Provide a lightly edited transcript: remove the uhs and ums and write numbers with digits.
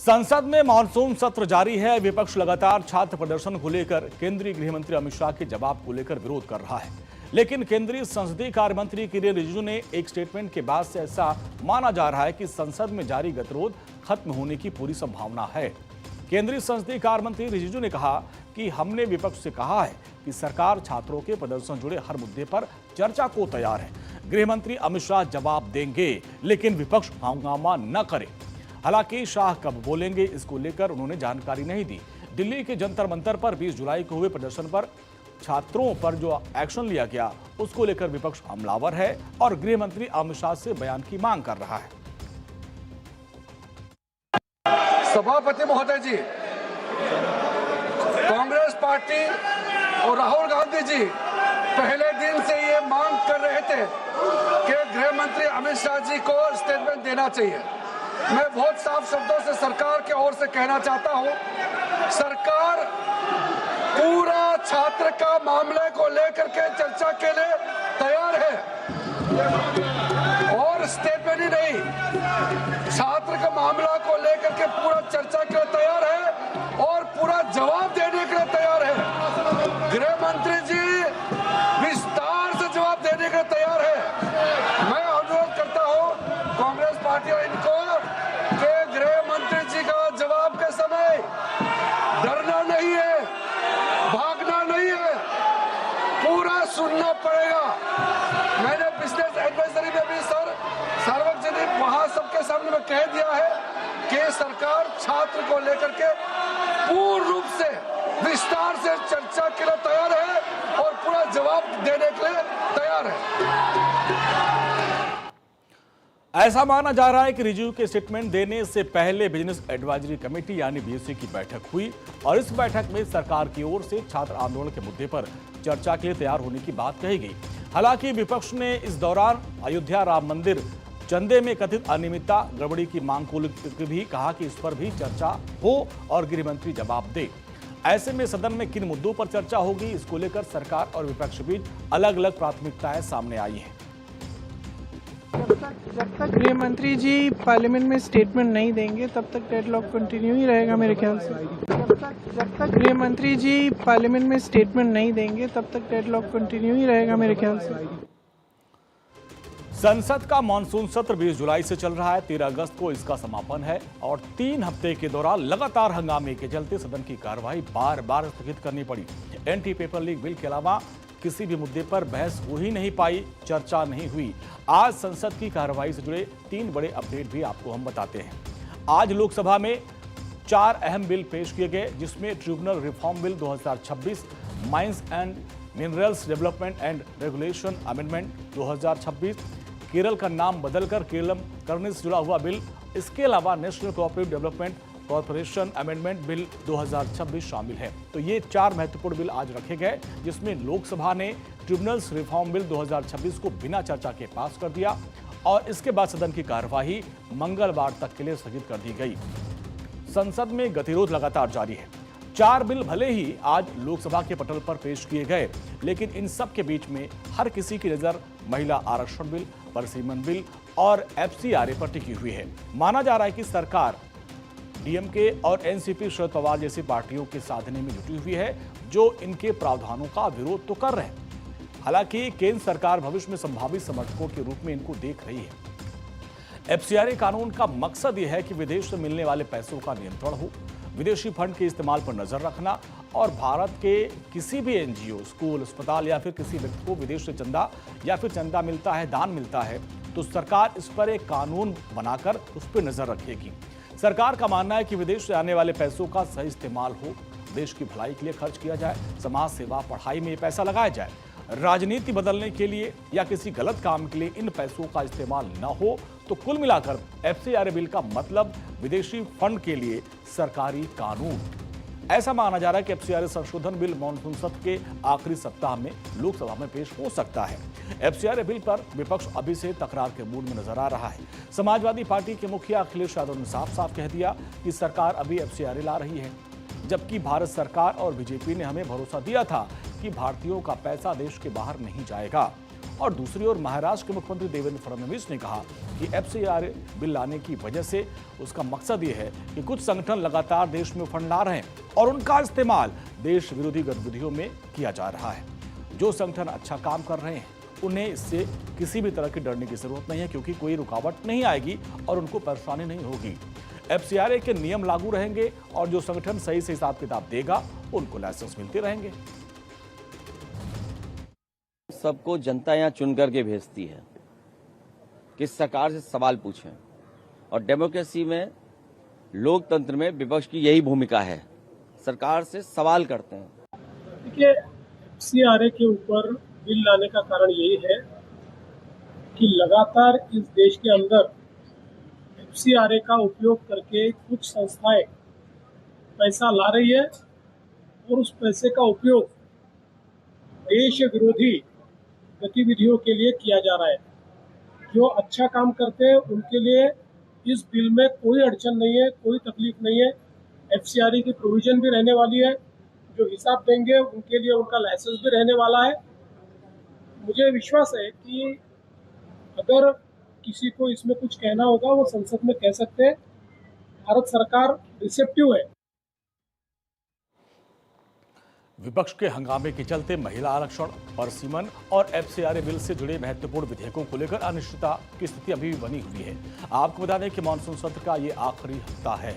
संसद में मानसून सत्र जारी है। विपक्ष लगातार छात्र प्रदर्शन को लेकर केंद्रीय गृह मंत्री अमित शाह के जवाब को लेकर विरोध कर रहा है, लेकिन केंद्रीय संसदीय कार्य मंत्री किरेन रिजिजू ने एक स्टेटमेंट के बाद से ऐसा माना जा रहा है कि संसद में जारी गतिरोध खत्म होने की पूरी संभावना है। केंद्रीय संसदीय कार्य मंत्री रिजिजू ने कहा कि हमने विपक्ष से कहा है कि सरकार छात्रों के प्रदर्शन जुड़े हर मुद्दे पर चर्चा को तैयार है। गृह मंत्री अमित शाह जवाब देंगे, लेकिन विपक्ष हंगामा न करे। हालांकि शाह कब बोलेंगे इसको लेकर उन्होंने जानकारी नहीं दी। दिल्ली के जंतर मंतर पर 20 जुलाई को हुए प्रदर्शन पर छात्रों पर जो एक्शन लिया गया उसको लेकर विपक्ष हमलावर है और गृह मंत्री अमित शाह से बयान की मांग कर रहा है। सभापति महोदय जी, कांग्रेस पार्टी और राहुल गांधी जी पहले दिन से ये मांग कर रहे थे कि गृह मंत्री अमित शाह जी को स्टेटमेंट देना चाहिए। मैं बहुत साफ शब्दों से सरकार की ओर से कहना चाहता हूं, सरकार पूरा छात्र का मामले को लेकर के चर्चा के लिए तैयार है और स्टेटमेंट ही नहीं, छात्र का मामला को लेकर के पूरा चर्चा के लिए तैयार है और पूरा जवाब देने के लिए तैयार है। गृह मंत्री जी विस्तार से जवाब देने के लिए तैयार है। मैं अनुरोध करता हूं कांग्रेस पार्टी और इनको कि गृह मंत्री जी का जवाब के समय डरना नहीं है, भागना नहीं है, पूरा सुनना पड़ेगा। मैंने बिजनेस एडवाइजरी में भी सार्वजनिक वहां सबके सामने में कह दिया है कि सरकार छात्र को लेकर के पूर्ण रूप से विस्तार से चर्चा के लिए तैयार है और पूरा जवाब देने के लिए तैयार है। ऐसा माना जा रहा है कि रिजिजू के स्टेटमेंट देने से पहले बिजनेस एडवाइजरी कमेटी यानी बीएससी की बैठक हुई और इस बैठक में सरकार की ओर से छात्र आंदोलन के मुद्दे पर चर्चा के लिए तैयार होने की बात कही गई। हालांकि विपक्ष ने इस दौरान अयोध्या राम मंदिर चंदे में कथित अनियमितता गड़बड़ी की मांग को लेकर भी कहा कि इस पर भी चर्चा हो और गृह मंत्री जवाब दे। ऐसे में सदन में किन मुद्दों पर चर्चा होगी, इसको लेकर सरकार और विपक्ष बीच अलग अलग प्राथमिकताएं सामने आई हैं। जब तक गृह मंत्री जी पार्लियामेंट में स्टेटमेंट नहीं देंगे तब तक डेडलॉक कंटिन्यू ही रहेगा मेरे ख्याल से। जब तक गृह मंत्री जी पार्लियामेंट में स्टेटमेंट नहीं देंगे तब तक डेडलॉक कंटिन्यू ही रहेगा मेरे ख्याल से। संसद का मानसून सत्र 20 जुलाई से चल रहा है। 13 अगस्त को इसका समापन है और 3 हफ्ते के दौरान लगातार हंगामे के चलते सदन की कार्यवाही बार बार स्थगित करनी पड़ी। एंटी पेपर लीक बिल के अलावा किसी भी मुद्दे पर बहस हो ही नहीं पाई, चर्चा नहीं हुई। आज संसद की कार्यवाही से जुड़े 3 बड़े अपडेट भी आपको हम बताते हैं। आज लोकसभा में 4 अहम बिल पेश किए गए, जिसमें tribunal reform bill 2026, mines and minerals development and regulation amendment 2026, Kerala का नाम बदलकर केरलम करने से जुड़ा हुआ बिल, इसके अलावा national cooperative development corporation amendment bill 2026 शामिल है। तो ये 4 महत्वपूर्ण बिल आज रखे गए, जिसमें लोकसभा ने ट्रिब्यूनल्स रिफॉर्म बिल 2026 को बिना चर्चा के पास कर दिया और इसके बाद सदन की कार्यवाही मंगलवार तक के लिए स्थगित कर दी गई। संसद में गतिरोध लगातार जारी है। 4 बिल भले ही आज लोकसभा के पटल पर पेश किए गए, लेकिन इन सब के बीच में हर किसी की नजर महिला आरक्षण बिल, परिसीमन बिल और एफसीआरए पर टिकी हुई है। माना जा रहा है कि सरकार डीएमके और एनसीपी शरद पवार जैसी पार्टियों के साधने में जुटी हुई है, जो इनके प्रावधानों का विरोध तो कर रहे हैं। हालांकि केंद्र सरकार भविष्य में संभावित समर्थकों के रूप में इनको देख रही है। एफसीआरए कानून का मकसद यह है कि विदेश से मिलने वाले पैसों का नियंत्रण हो, विदेशी फंड के इस्तेमाल पर नजर रखना और भारत के किसी भी एनजीओ, स्कूल, अस्पताल या फिर किसी व्यक्ति को विदेश से चंदा या फिर चंदा मिलता है, दान मिलता है, तो सरकार इस पर एक कानून बनाकर उस पर नजर रखेगी। सरकार का मानना है कि विदेश से आने वाले पैसों का सही इस्तेमाल हो, देश की भलाई के लिए खर्च किया जाए, समाज सेवा, पढ़ाई में ये पैसा लगाया जाए। राजनीति बदलने के लिए या किसी गलत काम के लिए इन पैसों का इस्तेमाल न हो। तो कुल मिलाकर एफसीआरए बिल का मतलब विदेशी फंड के लिए सरकारी कानून। ऐसा माना जा रहा है कि एफसीआरए संशोधन बिल मानसून सत्र के आखिरी सप्ताह में लोकसभा में पेश हो सकता है। एफसीआरए बिल पर विपक्ष अभी से तकरार के मूड में नजर आ रहा है। समाजवादी पार्टी के मुखिया अखिलेश यादव ने साफ साफ कह दिया कि सरकार अभी एफसीआरए ला रही है, जबकि भारत सरकार और बीजेपी ने हमें भरोसा दिया था कि भारतीयों का पैसा देश के बाहर नहीं जाएगा। और दूसरी ओर महाराष्ट्र के मुख्यमंत्री देवेंद्र फडणवीस ने कहा कि एफसीआर बिल लाने की वजह से उसका मकसद ये है कि कुछ संगठन लगातार देश में फंड ला रहे हैं और उनका इस्तेमाल देश विरोधी गतिविधियों में किया जा रहा है। जो संगठन अच्छा काम कर रहे हैं उन्हें इससे किसी भी तरह की डरने की जरूरत नहीं है, क्योंकि कोई रुकावट नहीं आएगी और उनको परेशानी नहीं होगी। एफसीआरए के नियम लागू रहेंगे और जो संगठन सही से हिसाब किताब देगा उनको लाइसेंस मिलते रहेंगे। सबको जनता यहाँ चुन करके भेजती है कि सरकार से सवाल पूछें, और डेमोक्रेसी में, लोकतंत्र में विपक्ष की यही भूमिका है, सरकार से सवाल करते हैं। देखिए, एफसीआरए के ऊपर बिल लाने का कारण यही है कि लगातार इस देश के अंदर एफसीआरए का उपयोग करके कुछ संस्थाएं पैसा ला रही है और उस पैसे का उपयोग देश विरोधी गतिविधियों के लिए किया जा रहा है। जो अच्छा काम करते हैं उनके लिए इस बिल में कोई अड़चन नहीं है, कोई तकलीफ नहीं है। एफसीआरए की प्रोविजन भी रहने वाली है। जो हिसाब देंगे उनके लिए उनका लाइसेंस भी रहने वाला है। मुझे विश्वास है कि अगर किसी को इसमें कुछ कहना होगा वो संसद में कह सकते हैं। भारत सरकार रिसेप्टिव है। विपक्ष के हंगामे के चलते महिला आरक्षण, परसीमन और एफसीआरए बिल से जुड़े महत्वपूर्ण विधेयकों को लेकर अनिश्चितता की स्थिति अभी भी बनी हुई है। आपको बता दें कि मानसून सत्र का ये आखिरी हफ्ता है।